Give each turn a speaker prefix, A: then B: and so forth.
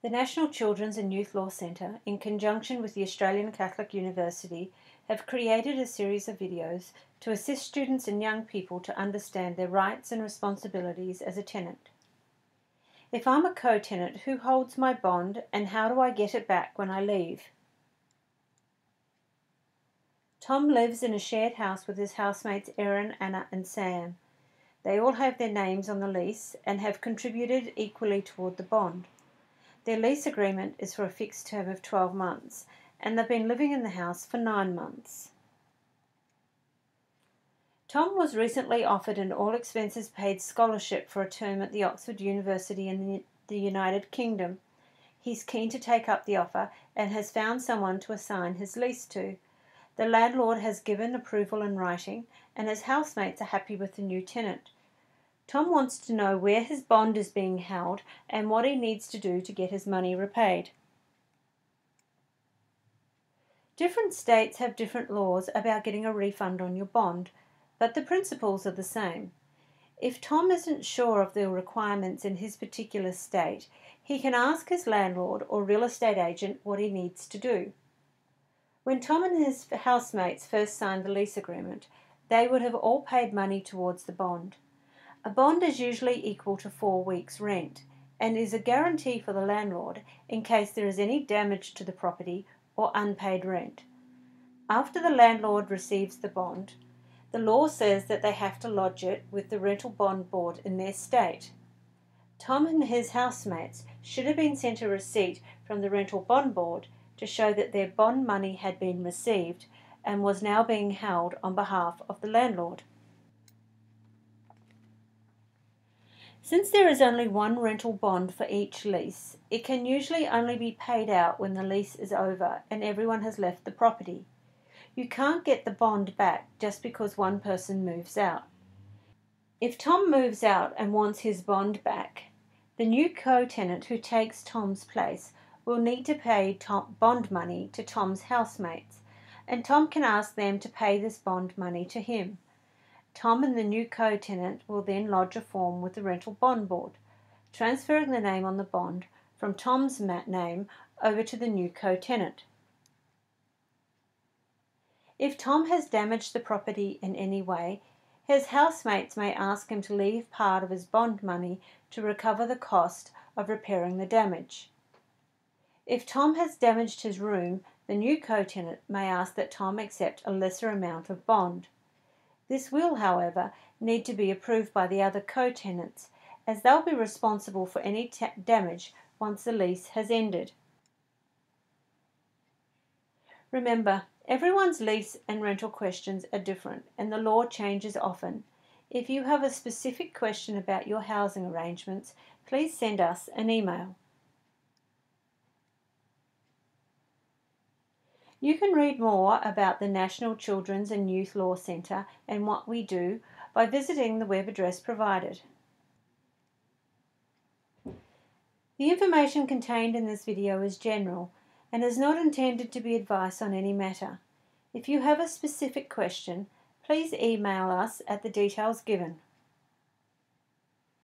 A: The National Children's and Youth Law Centre, in conjunction with the Australian Catholic University, have created a series of videos to assist students and young people to understand their rights and responsibilities as a tenant. If I'm a co-tenant, who holds my bond and how do I get it back when I leave? Tom lives in a shared house with his housemates Erin, Anna and Sam. They all have their names on the lease and have contributed equally toward the bond. Their lease agreement is for a fixed term of 12 months, and they've been living in the house for 9 months. Tom was recently offered an all-expenses-paid scholarship for a term at the Oxford University in the United Kingdom. He's keen to take up the offer and has found someone to assign his lease to. The landlord has given approval in writing, and his housemates are happy with the new tenant. Tom wants to know where his bond is being held and what he needs to do to get his money repaid. Different states have different laws about getting a refund on your bond, but the principles are the same. If Tom isn't sure of the requirements in his particular state, he can ask his landlord or real estate agent what he needs to do. When Tom and his housemates first signed the lease agreement, they would have all paid money towards the bond. A bond is usually equal to 4 weeks' rent and is a guarantee for the landlord in case there is any damage to the property or unpaid rent. After the landlord receives the bond, the law says that they have to lodge it with the rental bond board in their state. Tom and his housemates should have been sent a receipt from the rental bond board to show that their bond money had been received and was now being held on behalf of the landlord. Since there is only one rental bond for each lease, it can usually only be paid out when the lease is over and everyone has left the property. You can't get the bond back just because one person moves out. If Tom moves out and wants his bond back, the new co-tenant who takes Tom's place will need to pay bond money to Tom's housemates, and Tom can ask them to pay this bond money to him. Tom and the new co-tenant will then lodge a form with the rental bond board, transferring the name on the bond from Tom's name over to the new co-tenant. If Tom has damaged the property in any way, his housemates may ask him to leave part of his bond money to recover the cost of repairing the damage. If Tom has damaged his room, the new co-tenant may ask that Tom accept a lesser amount of bond. This will, however, need to be approved by the other co-tenants, as they'll be responsible for any damage once the lease has ended. Remember, everyone's lease and rental questions are different, and the law changes often. If you have a specific question about your housing arrangements, please send us an email. You can read more about the National Children's and Youth Law Centre and what we do by visiting the web address provided. The information contained in this video is general and is not intended to be advice on any matter. If you have a specific question, please email us at the details given.